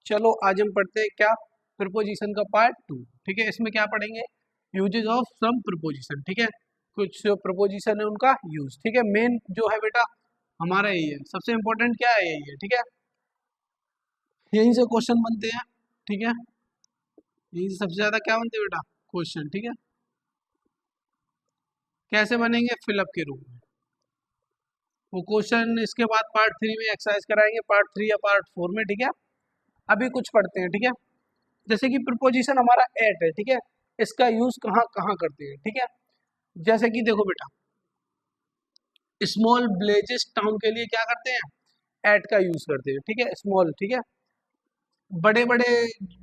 चलो आज हम पढ़ते हैं क्या, प्रपोजिशन का पार्ट 2। ठीक है, इसमें क्या पढ़ेंगे, यूजेस ऑफ सम प्रपोजिशन। ठीक है, कुछ प्रपोजिशन है उनका यूज। ठीक है, मेन जो है बेटा हमारा यही है, सबसे इम्पोर्टेंट क्या है यही है। ठीक है, यहीं से क्वेश्चन बनते हैं। ठीक है, यहीं से सबसे ज्यादा क्या बनते हैं बेटा, क्वेश्चन। ठीक है, कैसे बनेंगे, फिलअप के रूप में। वो क्वेश्चन इसके बाद पार्ट 3 में एक्सरसाइज कराएंगे, पार्ट 3 या पार्ट 4 में। ठीक है, अभी कुछ पढ़ते हैं। ठीक है, जैसे कि प्रपोजिशन हमारा एट है। ठीक है, इसका यूज कहाँ कहाँ करते हैं। ठीक है, जैसे कि देखो बेटा, स्मॉल विलेजेस टाउन के लिए क्या करते हैं, एट का यूज करते हैं। ठीक है, स्मॉल। ठीक है, बड़े बड़े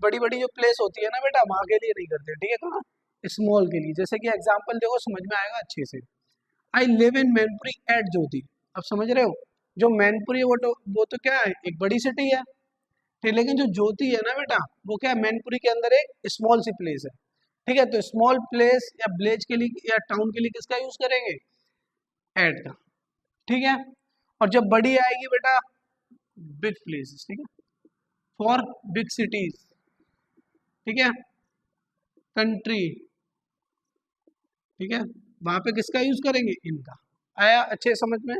बड़ी बड़ी जो प्लेस होती है ना बेटा, वहां के लिए नहीं करते। ठीक है, कहाँ, स्मॉल के लिए। जैसे कि एग्जांपल देखो, समझ में आएगा अच्छे से। I live in Mainpuri at Jyoti. अब समझ रहे हो, जो मैनपुरी है वो तो क्या है, एक बड़ी सिटी है। ठीक, लेकिन जो ज्योति है ना बेटा, वो क्या है, मैनपुरी के अंदर एक स्मॉल सी प्लेस है। ठीक है, तो स्मॉल प्लेस या विलेज के लिए या टाउन के लिए किसका यूज करेंगे, एट का। ठीक है, और जब बड़ी आएगी बेटा, बिग प्लेसेस। ठीक है, फॉर बिग सिटीज। ठीक है, कंट्री। ठीक है, वहां पे किसका यूज करेंगे, इनका। आया अच्छे समझ में।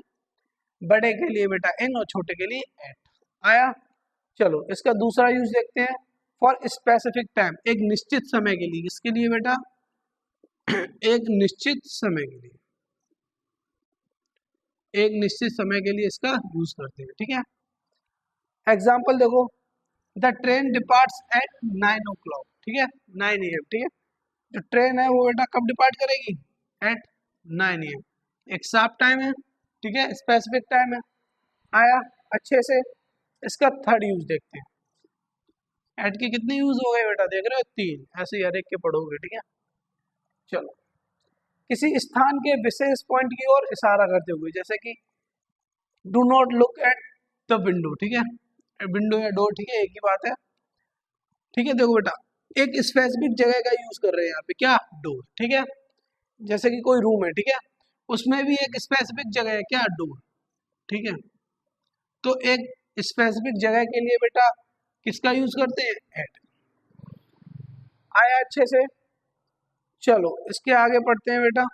बड़े के लिए बेटा इन और छोटे के लिए एट। आया। चलो इसका दूसरा यूज देखते हैं, फॉर स्पेसिफिक टाइम, एक निश्चित समय के लिए। किसके लिए बेटा, एक निश्चित समय के लिए, एक निश्चित समय के लिए इसका यूज करते हैं। ठीक है, एग्जाम्पल देखो, the train departs eight 9 o'clock। ठीक है, 9 AM। ठीक है, जो ट्रेन है वो बेटा कब डिपार्ट करेगी, एट 9 AM। एक साफ टाइम है। ठीक है, स्पेसिफिक टाइम है। आया अच्छे से। इसका थर्ड यूज देखते हैं। एट के कितने यूज हो गए बेटा, देख रहे हो, 3। ऐसे ही हर एक के पढ़ोगे। ठीक है, चलो, किसी स्थान के विशेष पॉइंट की ओर इशारा करते हुए, जैसे कि do not look at the window. ठीक है, विंडो या डोर, ठीक है, एक ही बात है। ठीक है, देखो बेटा, एक स्पेसिफिक जगह का यूज कर रहे हैं यहाँ पे, क्या, डोर। ठीक है, जैसे कि कोई रूम है। ठीक है, उसमें भी एक स्पेसिफिक जगह है, क्या, डोर। ठीक है, तो एक स्पेसिफिक जगह के लिए बेटा किसका यूज करते हैं, एट। आया अच्छे से। चलो इसके आगे पढ़ते हैं बेटा।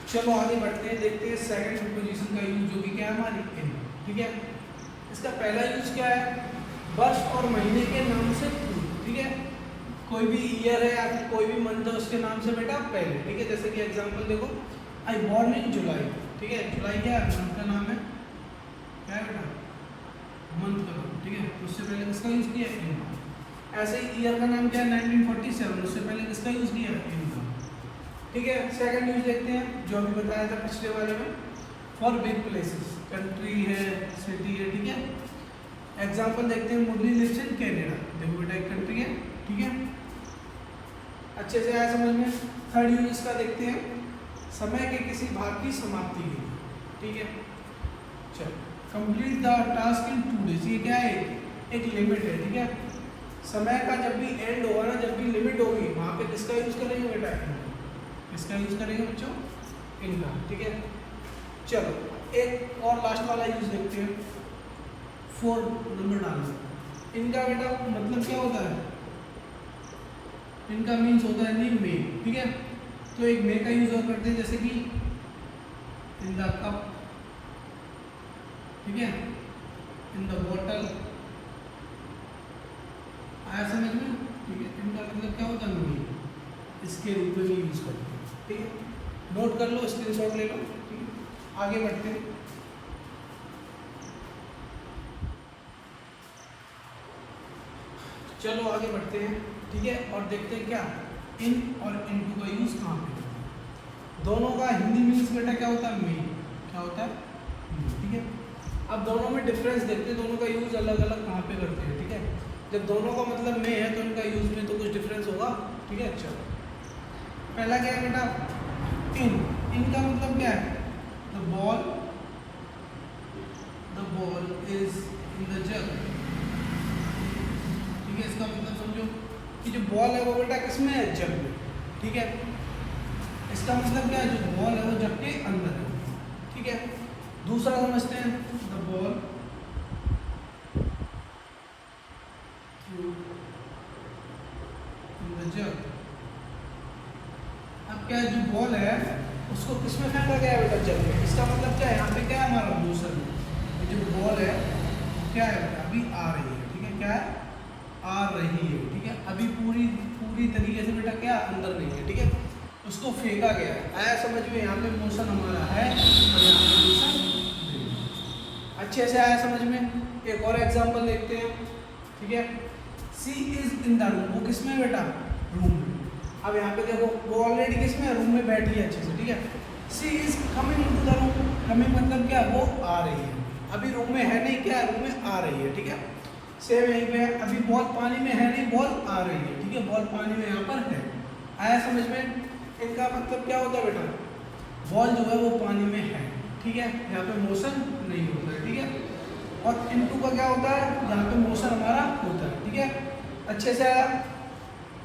चलो आगे बढ़ते हैं, देखते हैं सेकंड प्रीपोजिशन का यूज, जो कि क्या है हमारी इन। ठीक है, इसका पहला यूज क्या है, वर्ष और महीने के नाम से पूर्व। ठीक है, कोई भी ईयर है या फिर कोई भी मंथ है उसके नाम से बेटा पहले। ठीक है, जैसे कि एग्जांपल देखो, आई बॉर्न इन जुलाई। ठीक है, जुलाई क्या है, मंथ का नाम है, क्या है बेटा, मंथ का नाम। ठीक है, उससे पहले किसका यूज किया, इन। ऐसे ही ईयर का नाम क्या है, 1947, उससे पहले किसका यूज किया, इन का। ठीक है, सेकंड न्यूज देखते हैं, जो अभी बताया था पिछले वाले में, फॉर बिग प्लेसेस, कंट्री है, सिटी है। ठीक है, एग्जांपल देखते हैं, मुरली लिव्स इन कनाडा। देखो बेटा एक कंट्री है। ठीक है, अच्छे से आया समझ में। थर्ड यूज इसका देखते हैं, समय के किसी भाग की समाप्ति के लिए। ठीक है, चलो, complete the task in 2 days। ये क्या है, एक लिमिट है। ठीक है, समय का जब भी एंड होगा ना, जब भी लिमिट होगी, वहां पे किसका यूज करेंगे बेटा, इसका यूज करेंगे बच्चों, इनका। ठीक है, चलो एक और लास्ट वाला यूज देखते हैं, 4 नंबर डालना। इनका बेटा मतलब क्या होता है, इनका मीन्स होता है नहीं, मे। ठीक है, तो एक मे का यूज और करते हैं, जैसे कि इन द कप। ठीक है, इन द बॉटल। आया समझ में। ठीक है, इनका मतलब क्या होता है, मे, इसके रूप में भी यूज करते हैं। ठीक है, नोट कर लो, स्क्रीनशॉट ले लो। ठीक है, आगे बढ़ते हैं। चलो आगे बढ़ते हैं। ठीक है, और देखते हैं क्या, इन और इनटू का यूज कहाँ पे होता है। दोनों का हिंदी मीन्स बेटा क्या होता है, में। क्या होता है, में। ठीक है, अब दोनों में डिफरेंस देखते हैं, दोनों का यूज अलग अलग कहाँ पे करते हैं। ठीक है, जब दोनों का मतलब में है तो इनका यूज में तो कुछ डिफरेंस होगा। ठीक है, चलो पहला क्या है बेटा, इन। इनका मतलब क्या है, the ball is in the जग। ठीक है, इसका मतलब समझो कि जो बॉल है वो बेटा किसमें है, जग में। ठीक है, इसका मतलब क्या है, जो बॉल है वो जग के अंदर है। ठीक है। दूसरा समझते हैं, द बॉल थ्रू द जग। अब क्या है, जो बॉल है उसको किसमें फेंका गया है बेटा, जग में। इसका मतलब क्या है, यहाँ पे क्या है हमारा मोशन, जो बॉल है क्या है बेटा, अभी आ रही है, ठीक है, क्या है, आ रही है, ठीक है, अभी पूरी तरीके से बेटा क्या अंदर नहीं है, ठीक है, उसको फेंका गया है। आया समझ में, यहाँ पे मोशन हमारा है और यहाँ पे मोशन नहीं है। अच्छे से आया समझ में। एक और एग्जांपल देखते हैं, ठीक है। She is in the room, वो किसमें है बेटा, रूम में। अब यहाँ पे देखो वो ऑलरेडी किसमें, रूम में बैठी है अच्छे से, ठीक है। She is coming into the room, coming मतलब क्या, वो आ रही है, अभी रूम में है नहीं, क्या रूम में आ रही है, ठीक है। सेम यहीं पे अभी बॉल पानी में है नहीं, बॉल आ रही है, ठीक है, बॉल पानी में यहाँ पर है। आया समझ में। इनका मतलब क्या होता है बेटा, बॉल जो है वो पानी में है, ठीक है, यहाँ पे मोशन नहीं होता है, ठीक है। और इनटू का क्या होता है, यहाँ पे मोशन हमारा होता है, ठीक है। अच्छे से आया,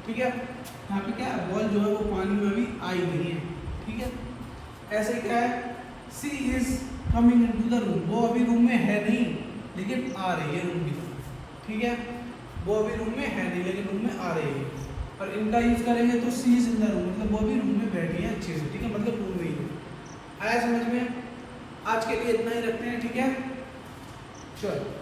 ठीक है। यहाँ पे क्या है, बॉल जो है वो पानी में अभी आई नहीं है, ठीक है। ऐसे क्या है, she is coming into the room, वो अभी रूम में है नहीं लेकिन आ रही है रूम की तरफ, ठीक है। वो अभी रूम में है नहीं लेकिन रूम में आ रही है। और इनका यूज करेंगे तो सी इज इन द रूम, मतलब वो भी रूम में बैठी है अच्छे से, ठीक है, मतलब रूम में ही है। आया समझ में। आज के लिए इतना ही रखते हैं, ठीक है, चलो।